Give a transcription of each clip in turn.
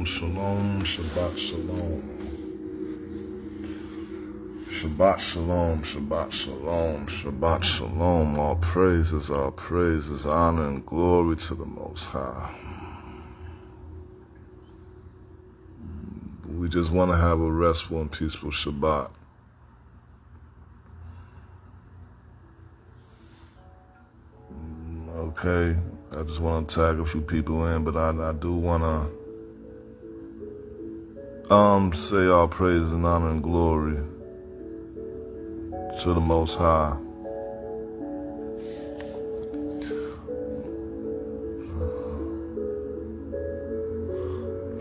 Shalom, shalom, Shabbat shalom. Shabbat shalom, Shabbat shalom, Shabbat shalom. All praises, honor and glory to the Most High. We just want to have a restful and peaceful Shabbat. Okay, I just want to tag a few people in, but I do want to say all praise and honor and glory to the Most High.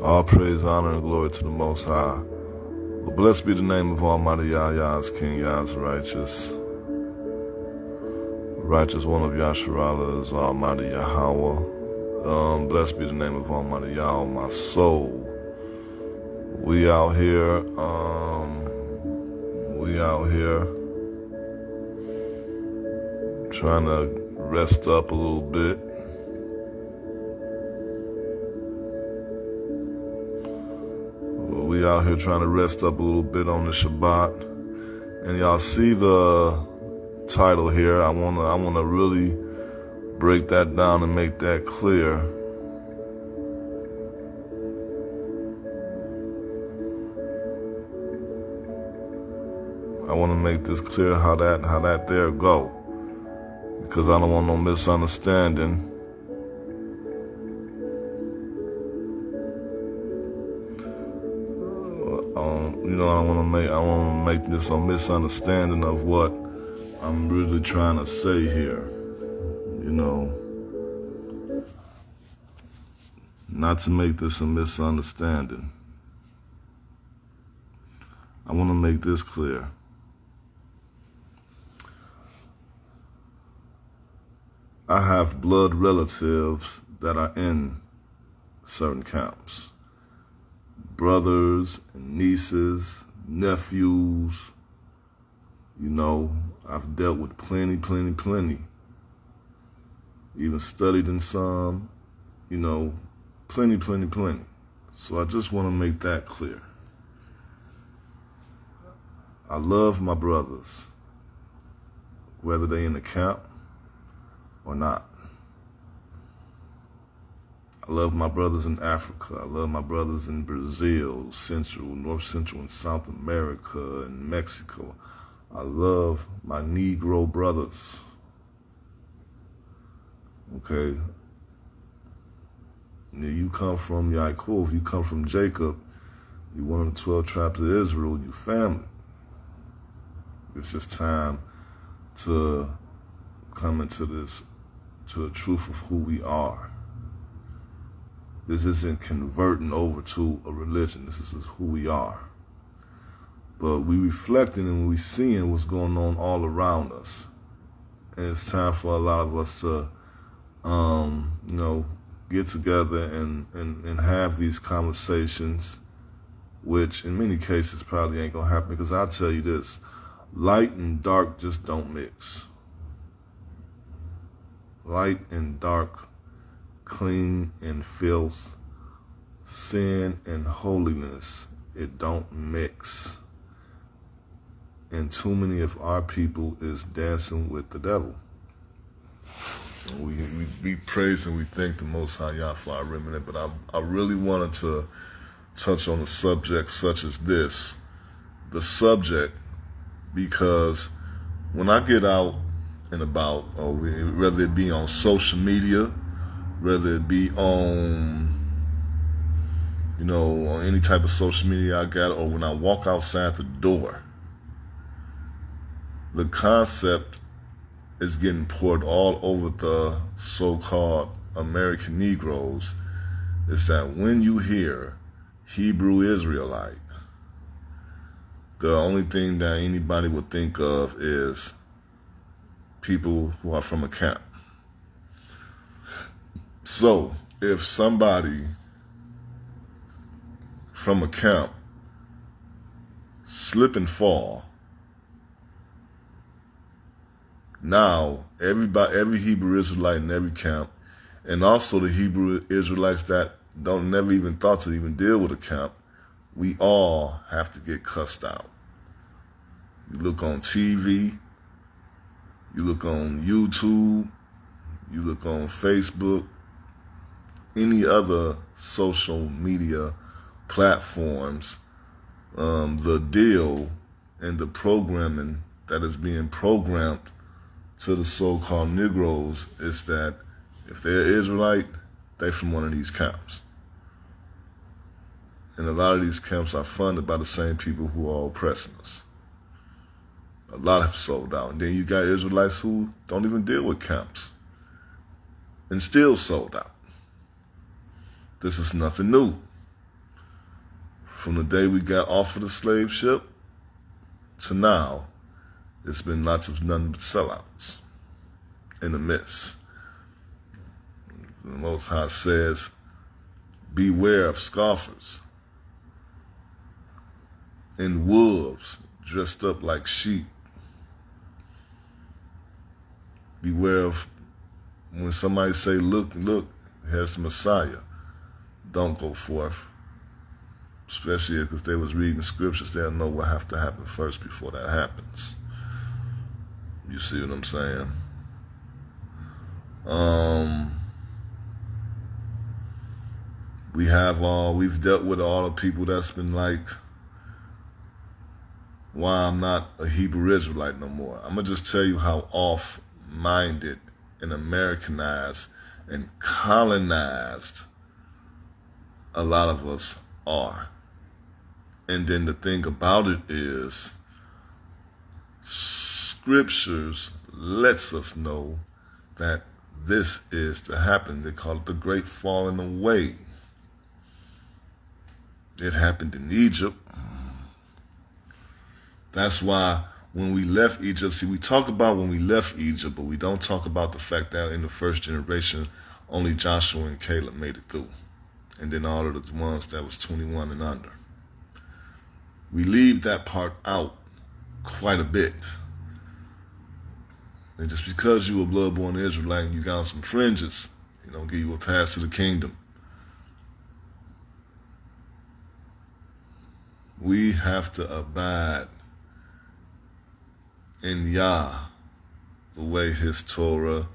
All praise, honor, and glory to the Most High. Well, blessed be the name of Almighty Yah, Yah's King, Yah's righteous. Righteous one of Yasharallah is Almighty Yahweh. Blessed be the name of Almighty Yahweh, my soul. We out here trying to rest up a little bit. We out here trying to rest up a little bit on the Shabbat. And y'all see the title here. I wanna really break that down and make that clear. I want to make this clear how that there go, because I don't want no misunderstanding. I want to make this a misunderstanding of what I'm really trying to say here. Not to make this a misunderstanding. I want to make this clear. I have blood relatives that are in certain camps. Brothers and nieces, nephews. I've dealt with plenty. Even studied in some, plenty. So I just want to make that clear. I love my brothers, whether they in the camp or not. I love my brothers in Africa. I love my brothers in Brazil, North Central and South America, and Mexico. I love my Negro brothers. Okay? Now you come from Yaakov, you come from Jacob, you one of the 12 tribes of Israel, you family. It's just time to come into the truth of who we are. This isn't converting over to a religion. This is who we are. But we reflecting and we seeing what's going on all around us. And it's time for a lot of us to, get together and have these conversations, which in many cases probably ain't gonna happen, because I'll tell you this, light and dark just don't mix. Light and dark, clean and filth, sin and holiness, it don't mix. And too many of our people is dancing with the devil. We praise and we thank the Most High Yah for our remnant, but I really wanted to touch on a subject such as this. The subject, because when I get out and about, or whether it be on social media, whether it be on any type of social media I got, or when I walk outside the door, the concept is getting poured all over the so-called American Negroes, is that when you hear Hebrew Israelite, the only thing that anybody would think of is people who are from a camp. So, if somebody from a camp slip and fall, now every Hebrew Israelite in every camp, and also the Hebrew Israelites that don't never even thought to even deal with a camp, we all have to get cussed out. You look on TV, you look on YouTube, you look on Facebook, any other social media platforms, the deal and the programming that is being programmed to the so-called Negroes is that if they're Israelite, they're from one of these camps. And a lot of these camps are funded by the same people who are oppressing us. A lot have sold out. And then you got Israelites who don't even deal with camps and still sold out. This is nothing new. From the day we got off of the slave ship to now, it's been lots of nothing but sellouts in the midst. The Most High says, beware of scoffers and wolves dressed up like sheep. Beware of when somebody say, look, here's the Messiah. Don't go forth. Especially if they was reading scriptures, they'll know what have to happen first before that happens. You see what I'm saying? We've dealt with all the people that's been like, why I'm not a Hebrew Israelite no more. I'm going to just tell you how off-minded and Americanized and colonized a lot of us are. And then the thing about it is, scriptures lets us know that this is to happen. They call it the great falling away. It happened in Egypt. That's why when we left Egypt, see, we talk about when we left Egypt, but we don't talk about the fact that in the first generation, only Joshua and Caleb made it through. And then all of the ones that was 21 and under. We leave that part out quite a bit. And just because you a blood-born Israelite and you got some fringes, you don't give you a pass to the kingdom. We have to abide in Yah, the way his Torah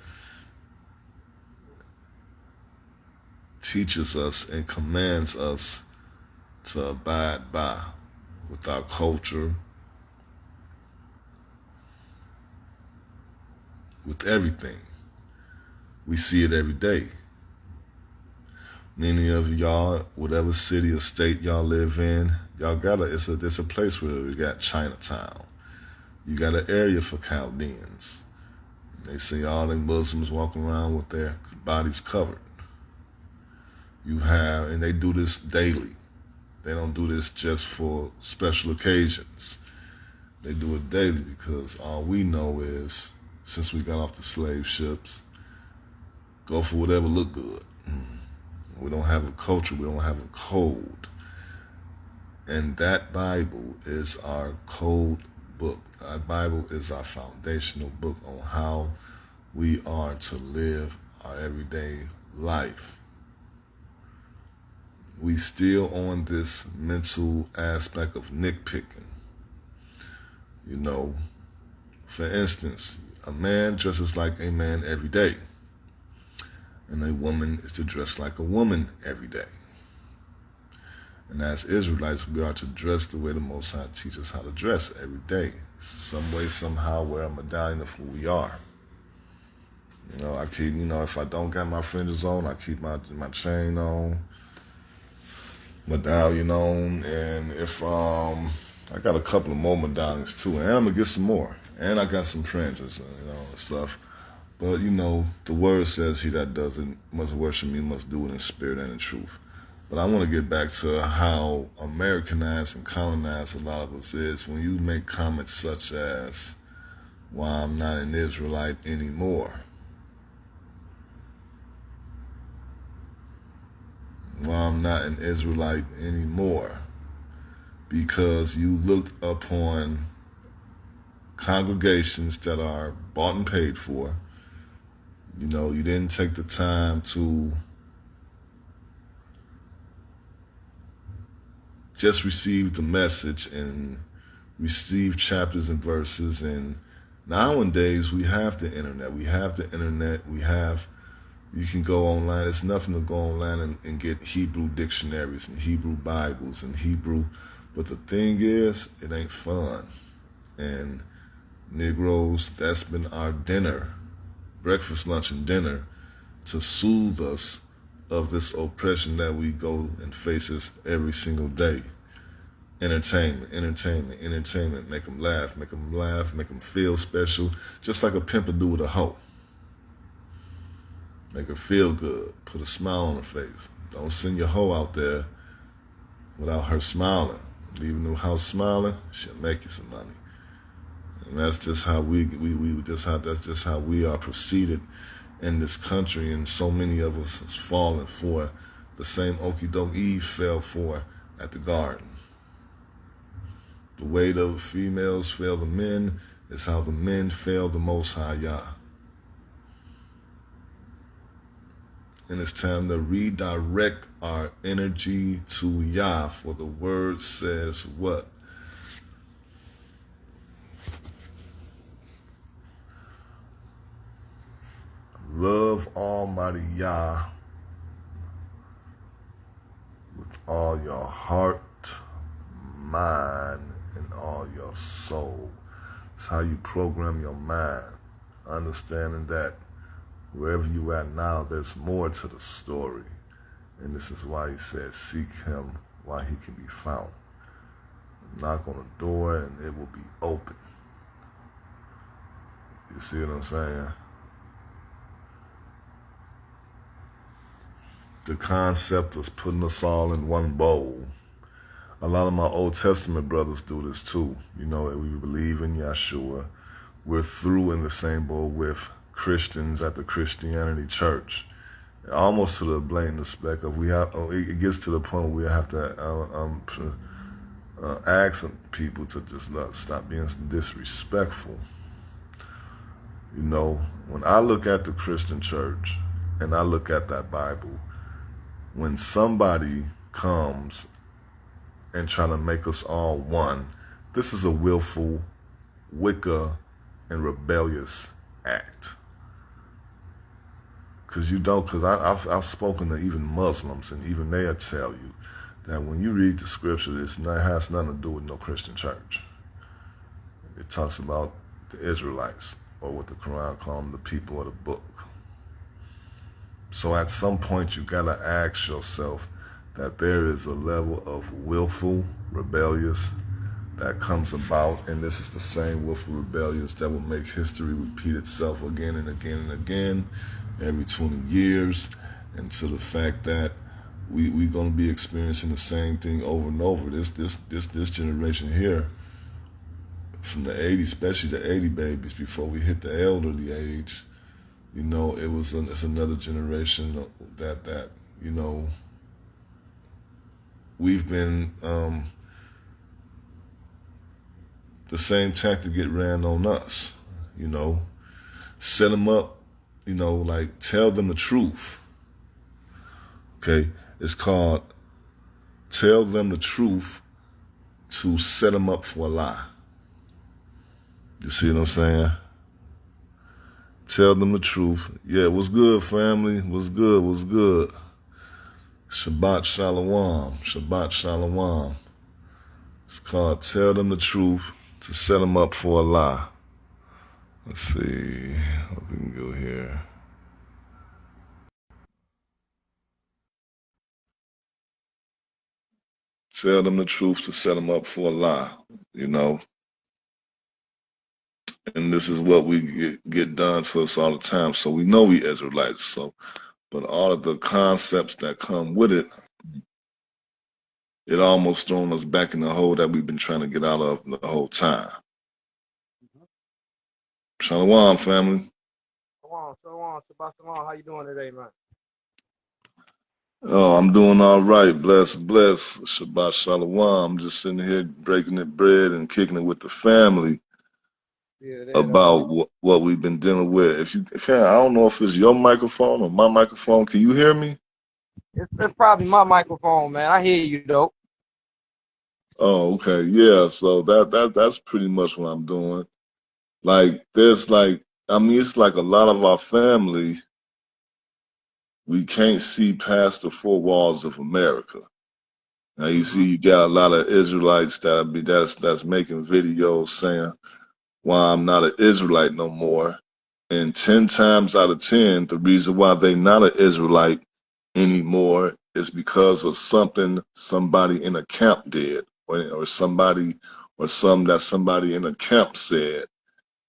teaches us and commands us to abide by, with our culture, with everything. We see it every day. Many of y'all, whatever city or state y'all live in, y'all there's a place where we got Chinatown. You got an area for Chaldeans. They see all them Muslims walking around with their bodies covered. And they do this daily. They don't do this just for special occasions. They do it daily because all we know is, since we got off the slave ships, go for whatever look good. We don't have a culture, we don't have a code. And that Bible is our code book. Our Bible is our foundational book on how we are to live our everyday life. We still on this mental aspect of nitpicking. You know, for instance, a man dresses like a man every day, and a woman is to dress like a woman every day. And as Israelites, we are to dress the way the Most High teaches us how to dress every day. Some way, somehow, wear a medallion of who we are. You know, I keep, if I don't got my fringes on, I keep my chain on, medallion on, and if I got a couple of more medallions too, and I'm gonna get some more, and I got some fringes, and stuff. But the word says, "He that doesn't must worship me, must do it in spirit and in truth." But I want to get back to how Americanized and colonized a lot of us is. When you make comments such as, "Why I'm not an Israelite anymore." Why I'm not an Israelite anymore? Because you looked upon congregations that are bought and paid for. You didn't take the time to just received the message and received chapters and verses. And nowadays we have the internet. You can go online. It's nothing to go online and get Hebrew dictionaries and Hebrew Bibles and Hebrew. But the thing is, it ain't fun. And Negroes, that's been our dinner, breakfast, lunch, and dinner, to soothe us of this oppression that we go and faces every single day. Entertainment, entertainment, entertainment. Make them laugh, make them feel special, just like a pimp would do with a hoe. Make her feel good, put a smile on her face. Don't send your hoe out there without her smiling. Leaving the house smiling, she'll make you some money. And that's just how that's just how we are proceeded in this country, and so many of us has fallen for the same okie doke Eve fell for at the garden. The way the females fail the men is how the men fail the Most High Yah. And it's time to redirect our energy to Yah, for the word says what? Love Almighty Yah with all your heart, mind, and all your soul. It's how you program your mind, understanding that wherever you at now, there's more to the story. And this is why he said, seek him while he can be found. Knock on the door and it will be open. You see what I'm saying? The concept of putting us all in one bowl. A lot of my Old Testament brothers do this too. You know, we believe in Yeshua. We're through in the same bowl with Christians at the Christianity church. Almost to the blatant aspect of it gets to the point where we have to ask people to just stop being disrespectful. You know, when I look at the Christian church and I look at that Bible, when somebody comes and trying to make us all one, this is a willful, wicked, and rebellious act. Because I've spoken to even Muslims, and even they'll tell you that when you read the scripture, it has nothing to do with no Christian church. It talks about the Israelites, or what the Quran calls them, the people of the book. So at some point, you gotta ask yourself that there is a level of willful, rebellious that comes about, and this is the same willful, rebellious that will make history repeat itself again and again and again, every 20 years, and to the fact that we're gonna be experiencing the same thing over and over. This generation here, from the 80s, especially the 80 babies, before we hit the elderly age, you know, it's another generation that you know, we've been the same tactic get ran on us. You know, set them up. You know, like tell them the truth. Okay, it's called tell them the truth to set them up for a lie. You see what I'm saying? Tell them the truth. Yeah, what's good, family? What's good? What's good? Shabbat Shalom. Shabbat Shalom. It's called tell them the truth to set them up for a lie. Let's see. Hope we can go here. Tell them the truth to set them up for a lie, you know. And this is what we get done to us all the time. So we know we Israelites. So, but all of the concepts that come with it, it almost thrown us back in the hole that we've been trying to get out of the whole time. Shalom, family. Shalom, Shabbat Shalom. How you doing today, man? Oh, I'm doing all right. Bless. Shabbat Shalom. I'm just sitting here breaking the bread and kicking it with the family. Yeah, About what we've been dealing with. If you can, I don't know if it's your microphone or my microphone. Can you hear me? it's probably my microphone, man. I hear you though. Oh, okay. Yeah. So that's pretty much what I'm doing. Like there's like I mean it's like a lot of our family we can't see past the four walls of America. Now you see Mm-hmm. you got a lot of Israelites that's making videos saying why I'm not an Israelite no more. And 10 times out of 10, the reason why they not an Israelite anymore is because of something somebody in a camp did or somebody or some that somebody in a camp said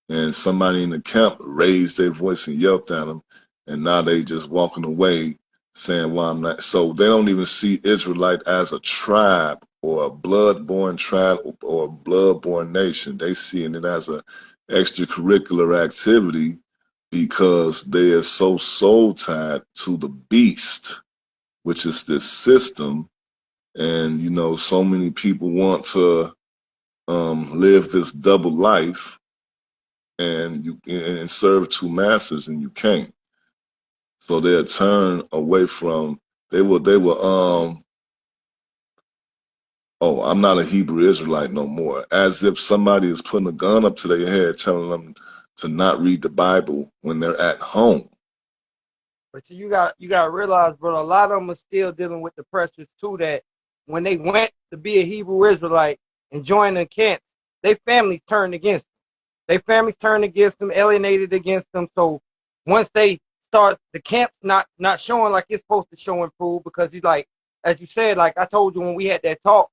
and somebody in the camp raised their voice and yelped at them, and now they just walking away saying, "Well, I'm not." So they don't even see Israelite as a tribe or a blood-born tribe or a blood-born nation. They seeing it as a extracurricular activity because they are so soul tied to the beast, which is this system. And so many people want to live this double life and you and serve two masters and you can't. So they'll turn away from they will oh, I'm not a Hebrew Israelite no more. As if somebody is putting a gun up to their head telling them to not read the Bible when they're at home. But you got to realize, bro, a lot of them are still dealing with the pressures too. That when they went to be a Hebrew Israelite and join the camp, their families turned against them. Their families turned against them, alienated against them. So once they start, the camp's not showing like it's supposed to show and prove because he's like, as you said, like I told you when we had that talk,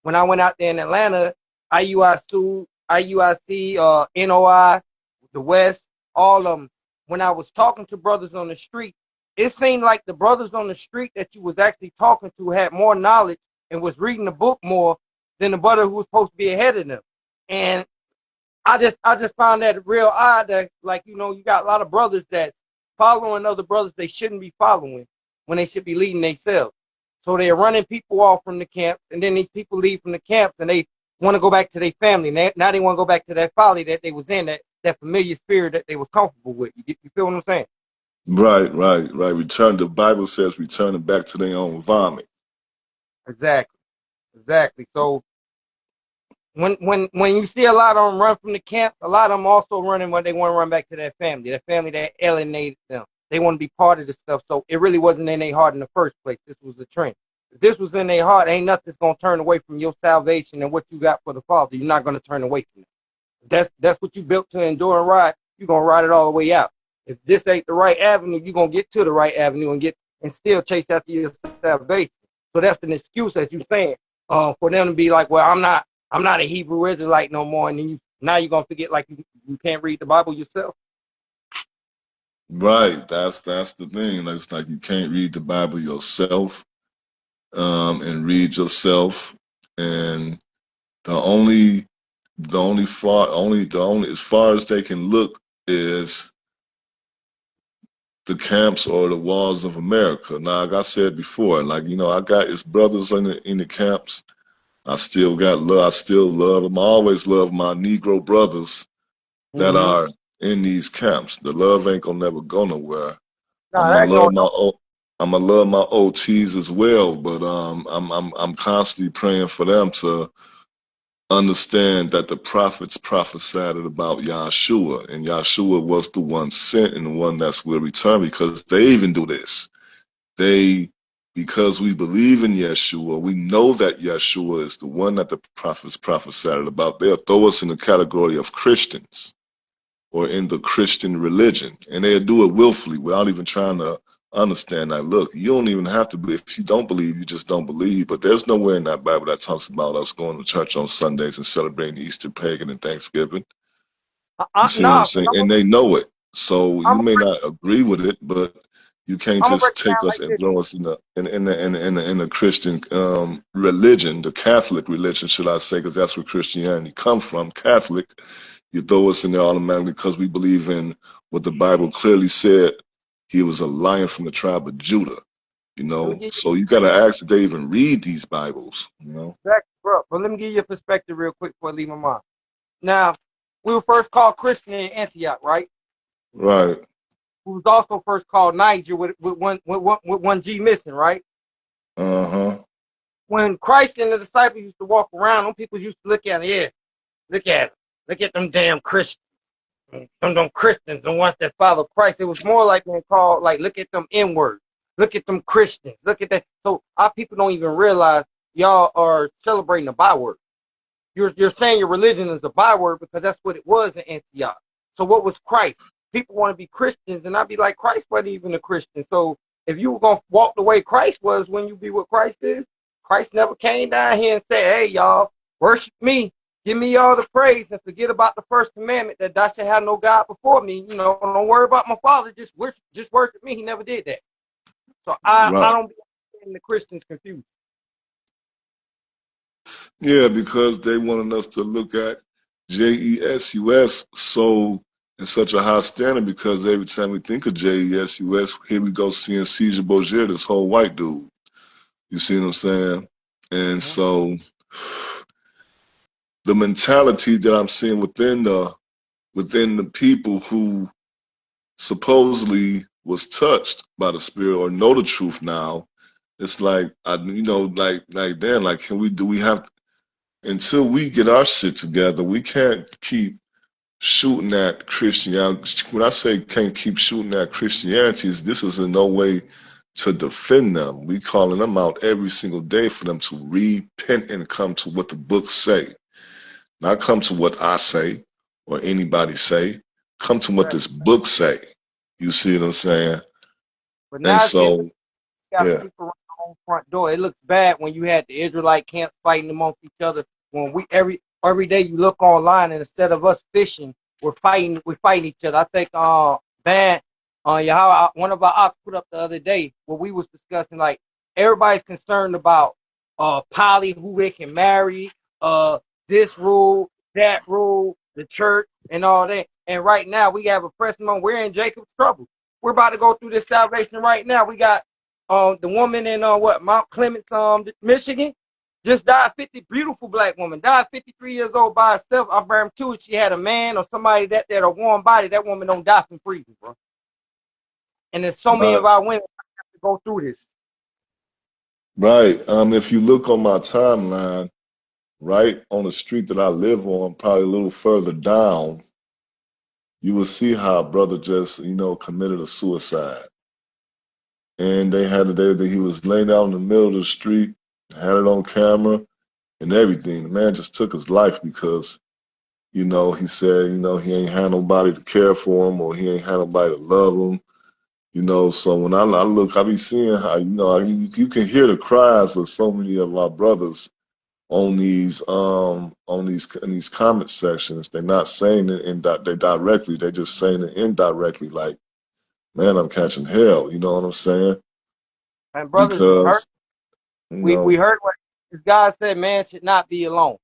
when I went out there in Atlanta, IUIC, NOI, the West, all of them. When I was talking to brothers on the street, it seemed like the brothers on the street that you was actually talking to had more knowledge and was reading the book more than the brother who was supposed to be ahead of them. And I just found that real odd that like you got a lot of brothers that following other brothers they shouldn't be following when they should be leading themselves. So they're running people off from the camps, and then these people leave from the camps and they want to go back to their family. Now they want to go back to that folly that they was in, that familiar spirit that they was comfortable with. You feel what I'm saying? Right, right, right. Return. The Bible says returning back to their own vomit. Exactly, exactly. So when you see a lot of them run from the camp, a lot of them also running when they want to run back to their family that alienated them. They want to be part of the stuff. So it really wasn't in their heart in the first place. This was a trend. If this was in their heart, ain't nothing's gonna turn away from your salvation and what you got for the Father. You're not gonna turn away from it. That's what you built to endure and ride. You're gonna ride it all the way out. If this ain't the right avenue, you're gonna get to the right avenue and still chase after your salvation. So that's an excuse, as you saying, for them to be like, well, I'm not a Hebrew Israelite no more, and then now you're gonna forget like you can't read the Bible yourself. Right. That's the thing. Like, it's like you can't read the Bible yourself, and read yourself. And the only the only as far as they can look is the camps or the walls of America. Now, like I said before, like I got his brothers in the camps. I still got love. I still love them. I always love my Negro brothers that Mm-hmm. are in these camps. The love ain't gonna never go nowhere. No, I'm that gonna ain't going. love my I'm gonna love my OTs as well, but I'm constantly praying for them to understand that the prophets prophesied about Yahshua, and Yahshua was the one sent and the one that's will return because they even do this. They, because we believe in Yeshua, we know that Yeshua is the one that the prophets prophesied about. They'll throw us in the category of Christians or in the Christian religion, and they'll do it willfully without even trying to understand that. Look, you don't even have to believe. If you don't believe, you just don't believe. But there's nowhere in that Bible that talks about us going to church on Sundays and celebrating Easter, pagan, and Thanksgiving. You see what I'm Nah, saying? And they know it. So I'm you may not agree with it, but you can't gonna break just it down take us like and this. throw us in the Christian religion, the Catholic religion, should I say, because that's where Christianity come from. Catholic, you throw us in there automatically because we believe in what the Bible clearly said. He was a lion from the tribe of Judah. Let me give So you got to ask if they even read these Bibles. you back, bro. But let me give you a perspective real quick before I leave my mind. Now, we were first called Christian in Antioch, right? Right. We was also first called Niger with one G missing, right? Uh huh. when Christ and the disciples used to walk around, them people used to look at them, yeah, look at them. Look at them damn Christians. Them Christians, the ones that follow Christ. It was more like being called, like, look at them N-words. Look at them Christians. Look at that. So our people don't even realize y'all are celebrating a byword. You're saying your religion is a byword because that's what it was in Antioch. So what was Christ? People want to be Christians, and I'd be like, Christ wasn't even a Christian. So if you were going to walk the way Christ was when you be what Christ is, Christ never came down here and said, hey, y'all, worship me. Give me all the praise and forget about the first commandment that thou shalt have no God before me. You know, don't worry about my Father. Just worship me. He never did that. So I Right. don't be getting the Christians confused. Yeah, because they wanted us to look at JESUS so in such a high standard, because every time we think of JESUS, here we go seeing Caesar Borgia, this whole white dude. You see what I'm saying? And Mm-hmm. so the mentality that I'm seeing within the people who supposedly was touched by the spirit or know the truth now, it's like like then, like, do we have, until we get our shit together, we can't keep shooting at Christianity. When I say can't keep shooting at Christianity, this is in no way to defend them. We calling them out every single day for them to repent and come to what the books say. Not come to what I say or anybody say. Come to what Right. this book say. You see what I'm saying? But And now it's getting, so, got to yeah, sleep around the own front door. It looks bad when you had the Israelite camps fighting amongst each other. When we every day you look online and instead of us fishing, we're fighting each other. I think Van yeah, one of our ops put up the other day where we was discussing, like, everybody's concerned about poly, who they can marry, this rule, that rule, the church, and all that. And right now we have a pressing moment. We're in Jacob's trouble. We're about to go through this salvation right now. We got the woman in Mount Clemens, Michigan, just died. 50, beautiful black woman, died 53 years old by herself. I guarantee you, she had a man or somebody that a warm body. That woman don't die from freezing, bro. And there's so many right, of our women that have to go through this. right. If you look on my timeline, right on the street that I live on, probably a little further down, you will see how a brother just, committed a suicide. And they had it there that he was laying out in the middle of the street, had it on camera and everything. The man just took his life because, he said, he ain't had nobody to care for him or he ain't had nobody to love him. So when I look, I be seeing how, you can hear the cries of so many of our brothers in these comment sections. They're not saying it they directly, they're just saying it indirectly, like, man, I'm catching hell, you know what I'm saying? And brothers is hurt. Because, you We know, heard what God said, man should not be alone.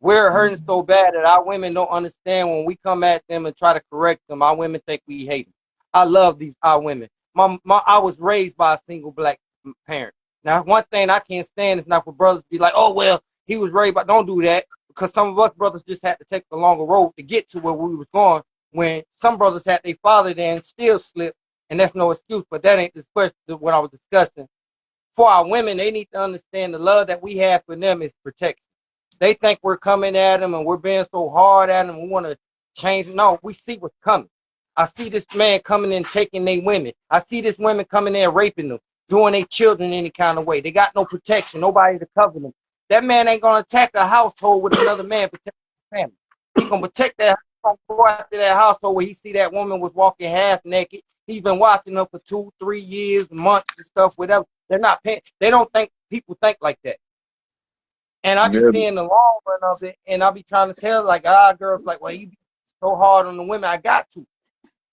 We're hurting so bad that our women don't understand. When we come at them and try to correct them, our women think we hate them. I love our women. I was raised by a single black parent. Now, one thing I can't stand is not for brothers to be like, oh, well, he was raised by, don't do that, because some of us brothers just had to take the longer road to get to where we was going, when some brothers had their father there and still slipped, and that's no excuse. But that ain't this question, what I was discussing. For our women, they need to understand the love that we have for them is protection. They think we're coming at them and we're being so hard at them. We want to change. No, we see what's coming. I see this man coming in taking their women. I see this women coming in raping them, doing their children any kind of way. They got no protection, nobody to cover them. That man ain't gonna attack a household with another man protecting his family. He gonna protect that. Go after that household where he see that woman was walking half naked. He's been watching her for 2, 3 years, months, and stuff. Whatever. They're not paying. They don't think people think like that. And I be yeah, seeing the long run of it, and I be trying to tell, like, girls, like, well, you be so hard on the women. I got to,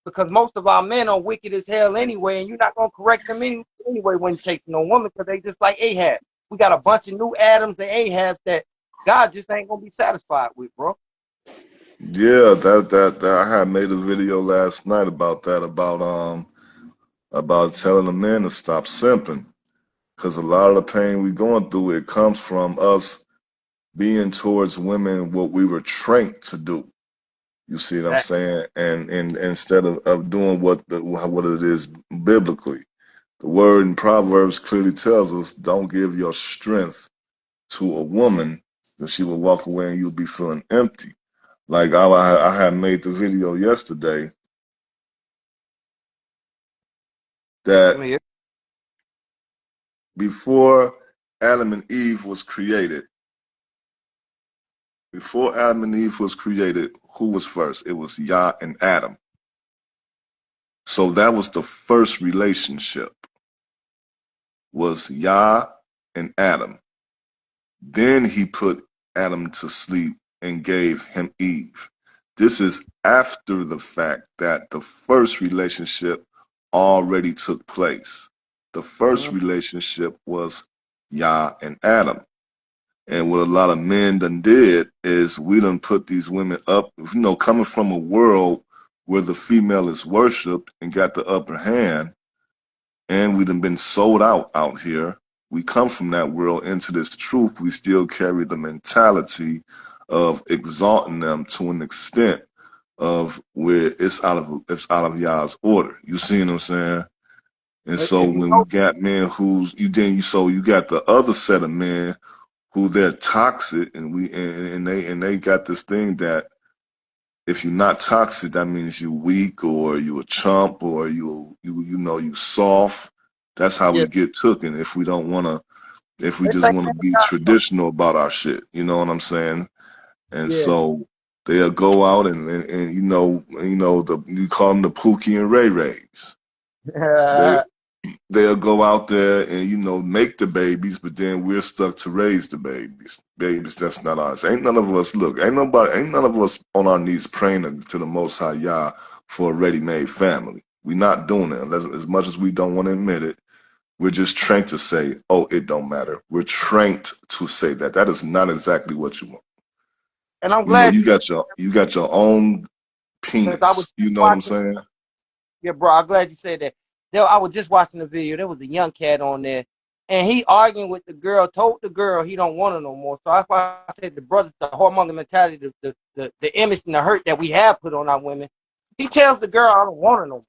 because most of our men are wicked as hell anyway, and you're not gonna correct them anyway when chasing no woman, because they just like Ahab. We got a bunch of new Adams and Ahabs that God just ain't gonna be satisfied with, bro. yeah, that I had made a video last night about that, about telling the men to stop simping. Because a lot of the pain we going through, it comes from us being towards women what we were trained to do. You see what I'm That saying? And instead of doing what it is biblically. The word in Proverbs clearly tells us, don't give your strength to a woman, that she would walk away and you'll be feeling empty. Like I had made the video yesterday Let that me hear. before Adam and Eve was created, before Adam and Eve was created, who was first? It was Yah and Adam. So that was the first relationship, was Yah and Adam. Then he put Adam to sleep and gave him Eve. This is after the fact that the first relationship already took place. The first Mm-hmm. relationship was Yah and Adam. And what a lot of men done did is we done put these women up, coming from a world where the female is worshipped and got the upper hand, and we done been sold out here. We come from that world into this truth. We still carry the mentality of exalting them to an extent of where it's out of Yah's order. You see what I'm saying? And so If you when we know, got men you got the other set of men who they're toxic, and they got this thing that if you're not toxic, that means you weak or you a chump or you soft. That's how yeah, we get taken if we don't want to, if we they just think want to they be got something. traditional about our shit. You know what I'm saying? And Yeah. so they'll go out and you call them the Pookie and Ray Rays. They they'll go out there and make the babies, but then we're stuck to raise the babies that's not ours. Ain't none of us, look, ain't none of us on our knees praying to the Most High Yah for a ready-made family. We're not doing it. As much as we don't want to admit it, we're just trained to say, oh, it don't matter. We're trained to say that that is not exactly what you want. And I'm glad You you said got your own because I was penis. You know what I'm watching. saying? Yeah, bro, I'm glad you said that. I was just watching the video. There was a young cat on there, and he arguing with the girl. Told the girl he don't want her no more. So that's why I said the brothers, the whoremonger mentality, the image and the hurt that we have put on our women. He tells the girl I don't want her no more.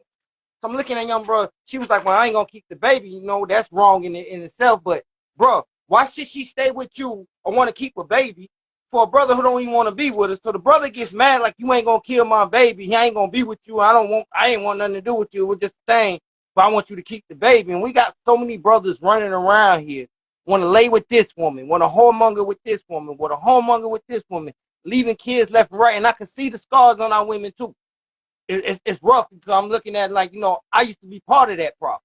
So I'm looking at young bro. She was like, "Well, I ain't gonna keep the baby. You know that's wrong in itself. But bro, why should she stay with you or want to keep a baby for a brother who don't even want to be with us? So the brother gets mad like you ain't gonna kill my baby. He ain't gonna be with you. I ain't want nothing to do with you. It was just a thing. But I want you to keep the baby. And we got so many brothers running around here, want to lay with this woman, want to whoremonger with this woman, want to whoremonger with this woman, leaving kids left and right. And I can see the scars on our women too. It's rough because I'm looking at it like, I used to be part of that problem.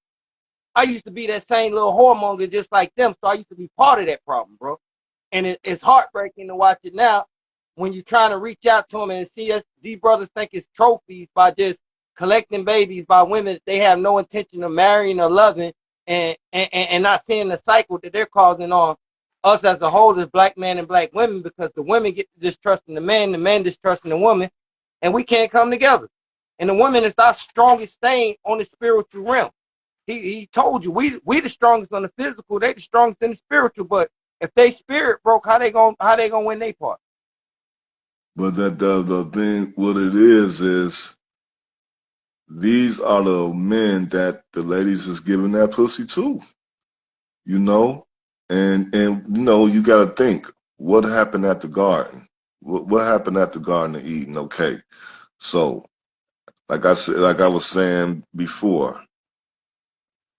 I used to be that same little whoremonger just like them. So I used to be part of that problem, bro. And it's heartbreaking to watch it now when you're trying to reach out to them and see us. These brothers think it's trophies by just collecting babies by women that they have no intention of marrying or loving, and not seeing the cycle that they're causing on us as a whole as black men and black women, because the women get distrusting the men distrusting the woman, and we can't come together. And the woman is our strongest thing on the spiritual realm. He told you we the strongest on the physical, they the strongest in the spiritual. But if they spirit broke, how they gonna win their part? But that the thing, what it is these are the men that the ladies is giving that pussy to, you know, and you got to think what happened at the garden. What happened at the Garden of Eden? Okay, so like I said, like I was saying before,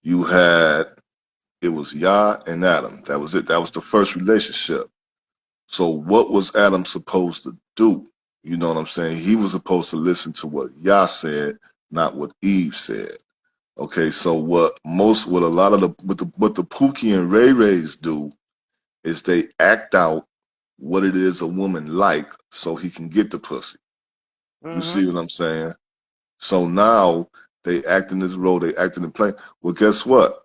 you had it was Yah and Adam. That was it. That was the first relationship. So what was Adam supposed to do? You know what I'm saying? He was supposed to listen to what Yah said, not what Eve said. Okay, so what a lot of what the Pookie and Ray Rays do is they act out what it is a woman like so he can get the pussy. You Mm-hmm. see what I'm saying? So now they act in this role, they act in the play. Well, guess what?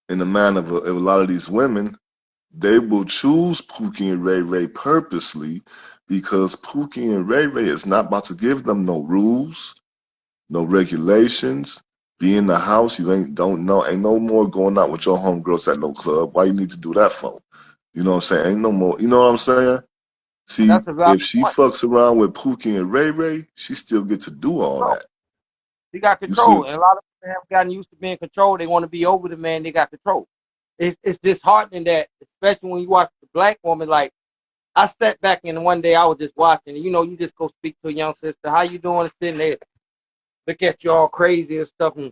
In the mind of a lot of these women, they will choose Pookie and Ray Ray purposely because Pookie and Ray Ray is not about to give them no rules, no regulations. Be in the house. You don't know. Ain't no more going out with your homegirls at no club. Why you need to do that for? You know what I'm saying? Ain't no more. You know what I'm saying? And See, that's a valid if she point. fucks around with Pookie and Ray Ray, she still get to do all Control. that. He got You see? control, and a lot of people have gotten used to being controlled. They want to be over the man. They got control. It's disheartening that, especially when you watch the black woman, like, I sat back and one day I was just watching. You know, you just go speak to a young sister. How you doing? Sitting there, look at you all crazy and stuff. And,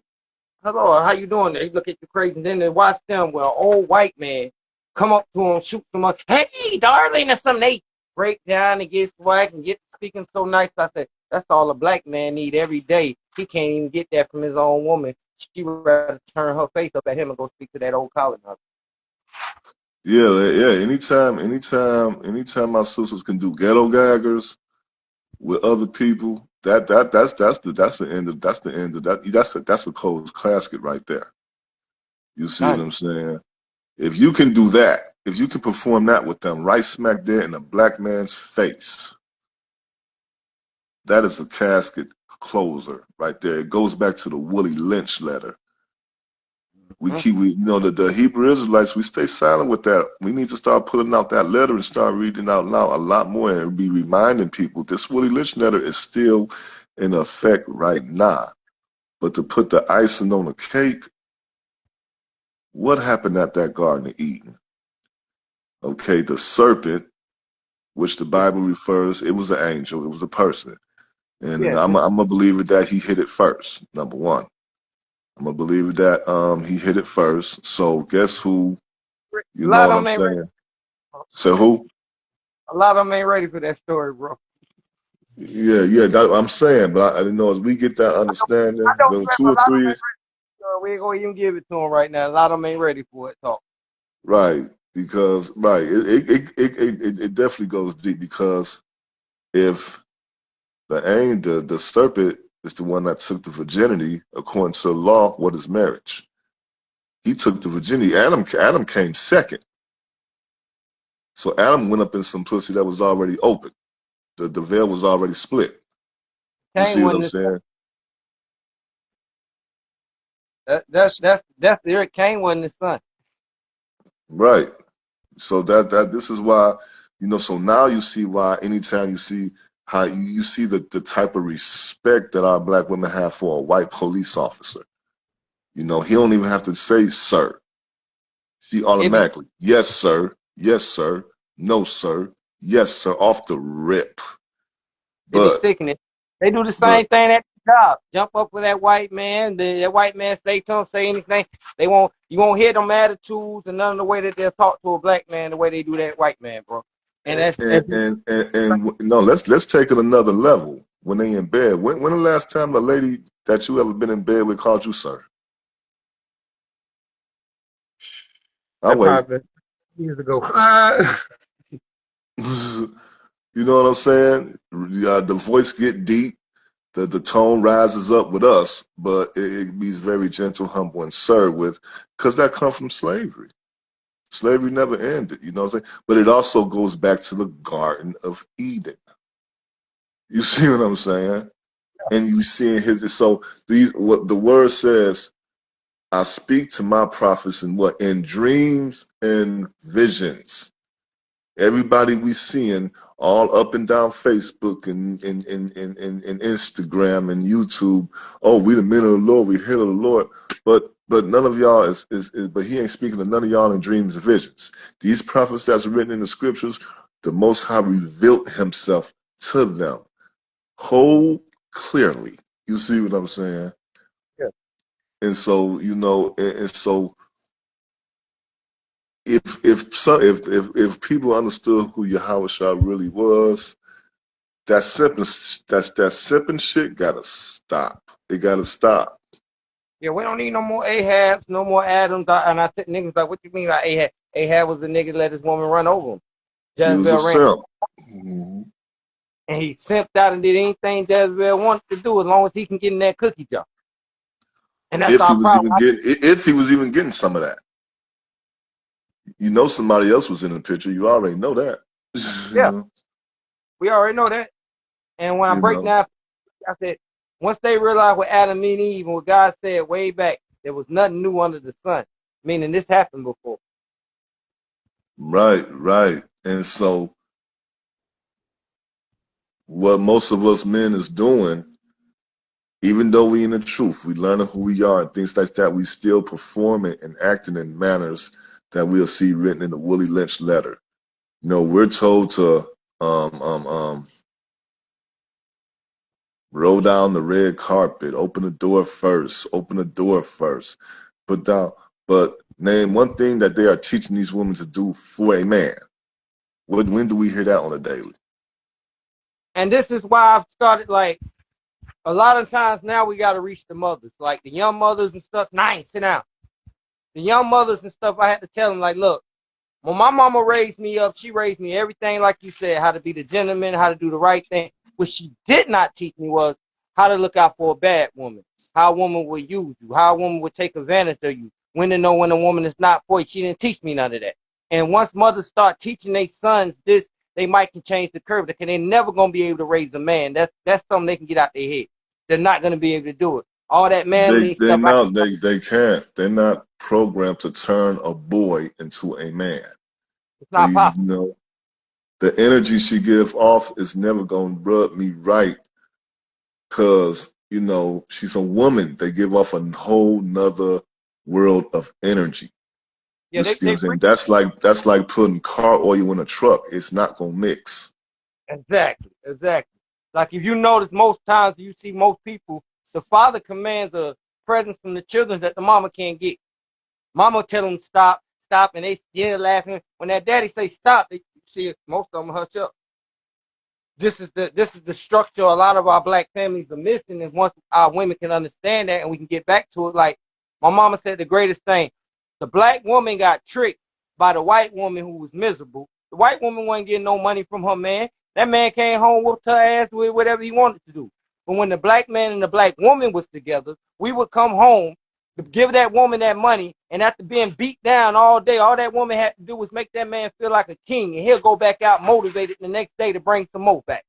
hello, how you doing? They look at you crazy. And then they watch them with an old white man come up to them, shoot them up. Hey, darling, or something. They break down and get swag and get speaking so nice. I said, that's all a black man need every day. He can't even get that from his own woman. She would rather turn her face up at him and go speak to that old college husband. Yeah. Anytime my sisters can do ghetto gaggers with other people, that's the end of that. That's a cold casket right there. You see what Nice. I'm saying? If you can do that, if you can perform that with them right smack there in a black man's face, that is a casket closer right there. It goes back to the Willie Lynch letter. The Hebrew Israelites, we stay silent with that. We need to start putting out that letter and start reading out loud a lot more and be reminding people this Willie Lynch letter is still in effect right now. But to put the icing on the cake, what happened at that Garden of Eden? Okay, the serpent, which the Yeah. Bible refers, it was an angel, it was a person. And Yeah. I'm a believer that he hit it first, number one. I'm a believer that he hit it first. So guess who, A you know lot what of I'm them ain't ready. saying? So who? A lot of them ain't ready for that story, bro. Yeah, I'm saying, but I didn't know as we get that I understanding, know, when a two or lot of them three, ain't ready. We ain't gonna even give it to them right now. A lot of them ain't ready for it. Talk. right? Because right, it definitely goes deep because if the serpent is the one that took the virginity according to the law, what is marriage? He took the virginity. Adam came second, so Adam went up in some pussy that was already open. The veil was already split. You Cain see what I'm wasn't this. saying? That's the Cain wasn't his son. Right. So that this is why, so now you see why anytime you see how you see the type of respect that our black women have for a white police officer. He don't even have to say sir. She It be automatically, yes, sir, no, sir, yes, sir, off the rip. it be But sickening. They do the but same thing at the job. Jump up with that white man. That white man say to them, say anything. You won't hear them attitudes and none of the way that they'll talk to a black man the way they do that white man, bro. And and no, let's take it another level. When they in bed, when the last time a lady that you ever been in bed with called you sir? I that wait. probably years ago. You know what I'm saying? The voice get deep, the tone rises up with us, but it means very gentle, humble, and sir with, because that come from slavery. Slavery never ended, you know what I'm saying? But it also goes back to the Garden of Eden. You see what I'm saying? And you see so what the word says, I speak to my prophets in dreams and visions. Everybody we seeing all up and down Facebook and Instagram and YouTube. Oh, we the men of the Lord, we hear of the Lord. But none of y'all but he ain't speaking to none of y'all in dreams and visions. These prophets that's written in the scriptures, the Most High revealed himself to them whole clearly. You see what I'm saying? Yeah. And so, and so if people understood who Yahweh Shah really was, that sipping shit gotta stop. It gotta stop. Yeah, we don't need no more Ahabs, no more Adams. And I said, niggas like, what you mean by Ahab? Ahab was the nigga that let his woman run over him. He was a Jezebel ran, simp. Mhm. and he simped out and did anything Jezebel wanted to do as long as he can get in that cookie jar. And that's If he our was even problem. getting, some of that, somebody else was in the picture. You already know that. Yeah, we already know that. And when I you break know. down, I said, once they realized what Adam and Eve and what God said way back, there was nothing new under the sun. Meaning this happened before. Right, right. And so what most of us men is doing, even though we in the truth, we learning who we are and things like that, we still performing and acting in manners that we'll see written in the Willie Lynch letter. You know, we're told to um um um roll down the red carpet, open the door first, open the door first. But down, but name one thing that they are teaching these women to do for a man. When do we hear that on a daily? And this is why I've started, like, a lot of times now we got to reach the mothers, like the young mothers and stuff. Nice, sit down. The young mothers and stuff, I had to tell them, like, look, when my mama raised me up, she raised me everything like you said, how to be the gentleman, how to do the right thing. What she did not teach me was how to look out for a bad woman, how a woman would use you, how a woman would take advantage of you, when to know when a woman is not for you. She didn't teach me none of that. And once mothers start teaching their sons this, they might can change the curve. Because they're never going to be able to raise a man. That's something they can get out their head. They're not going to be able to do it. All that manly They stuff. not they can't. They're not programmed to turn a boy into a man. It's So not you possible. know the energy she gives off is never gonna rub me right because you know she's a woman. They give off a whole nother world of energy. Yeah, You they, see what they I'm saying? That's like putting car oil in a truck. It's not gonna mix. Exactly, exactly. Like if you notice, most times you see most people, the father commands a presence from the children that the mama can't get. Mama tell them stop, stop, and they still laughing. When that daddy say stop, they see most of them hush up. This is the structure a lot of our black families are missing. And once our women can understand that and we can get back to it, like my mama said, the greatest thing, the black woman got tricked by the white woman who was miserable. The white woman wasn't getting no money from her man. That man came home, whooped her ass, with whatever he wanted to do. But when the black man and the black woman was together, we would come home to give that woman that money, and after being beat down all day, all that woman had to do was make that man feel like a king, and he'll go back out motivated the next day to bring some more back.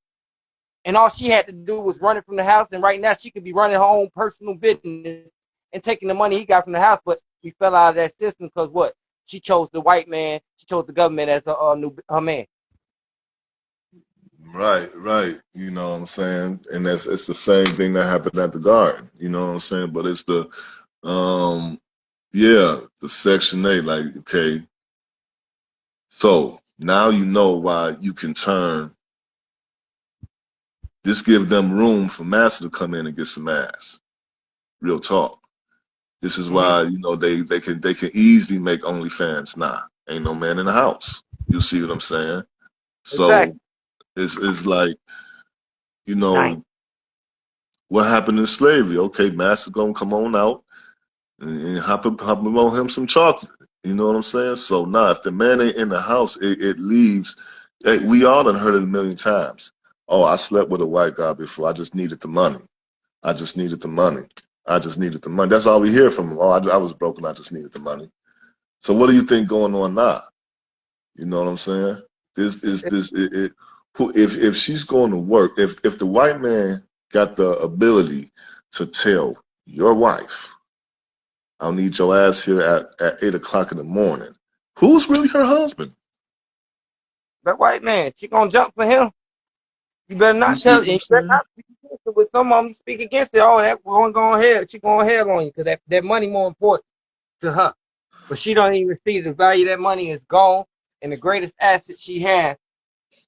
And all she had to do was run it from the house, and right now she could be running her own personal business and taking the money he got from the house, but we fell out of that system because what? She chose the white man, she chose the government as her man. Right, right. You know what I'm saying? And it's the same thing that happened at the garden. You know what I'm saying? But it's the um yeah, the Section 8, like, okay, so now you know why you can turn this give them room for Master to come in and get some ass. Real talk. This is Mm-hmm. why, you know, they can easily make OnlyFans now. Ain't no man in the house. You see what I'm saying? So Exactly. it's like, you Nice. know, what happened in slavery? Okay, Master gonna come on out and hop on him some chocolate. You know what I'm saying? So now, if the man ain't in the house, it leaves. Hey, we all done heard it a million times. Oh, I slept with a white guy before. I just needed the money. I just needed the money. I just needed the money. That's all we hear from him. Oh, I was broken. I just needed the money. So what do you think going on now? You know what I'm saying? This is this it who if she's going to work, if the white man got the ability to tell your wife, I'll need your ass here at 8 o'clock in the morning. Who's really her husband? That white man, she gonna jump for him. You better You not see tell what it. You I'm better saying? not speak against it. With some of them, you speak against it. Oh, that going go ahead. She going ahead on you because that money more important to her. But she don't even see the value of that money is gone. And the greatest asset she has,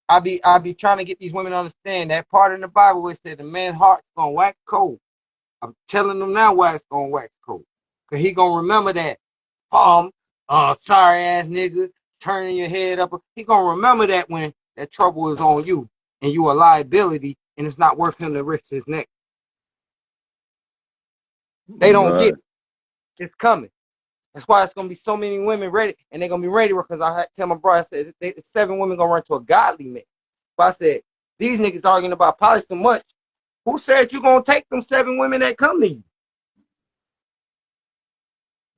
I be trying to get these women to understand that part in the Bible where it said the man's heart's gonna wax cold. I'm telling them now why it's gonna wax cold. Cause he gonna remember that sorry ass nigga turning your head up. He gonna remember that when that trouble is on you and you a liability and it's not worth him to risk his neck. They don't get Right. it. It's coming. That's why it's gonna be so many women ready, and they're gonna be ready because I had to tell my brother, I said, 7 women gonna run to a godly man. But I said, these niggas arguing about politics so much. Who said you gonna take them 7 women that come to you?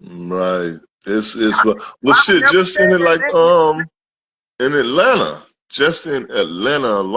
Right. It's well Bible shit, never just said in it that. like in Atlanta. Just in Atlanta alone.